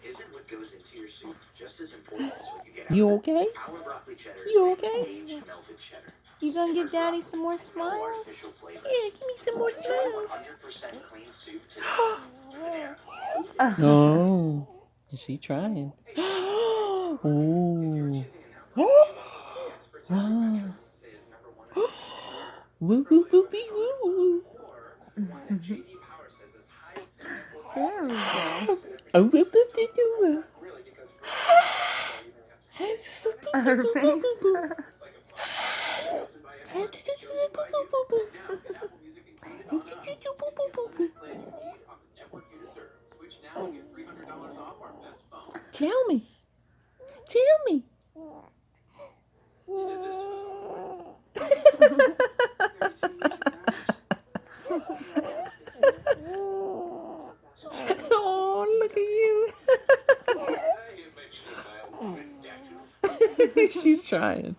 Isn't what goes into your soup just as important as what you get out You of it? okay? Our broccoli cheddar is You made okay? with aged melted cheddar. You gonna give Simmered Daddy broccoli, some more no smiles? artificial flavors. Yeah, give me some more Try smiles. 100% clean soup today. Banana. Oh, is she trying? Ooh. Wow. Woo woo woo woo woo. There we go. Oh, woo woo woo woo. Her face. Tell me. Tell me. Oh, look at you. She's trying.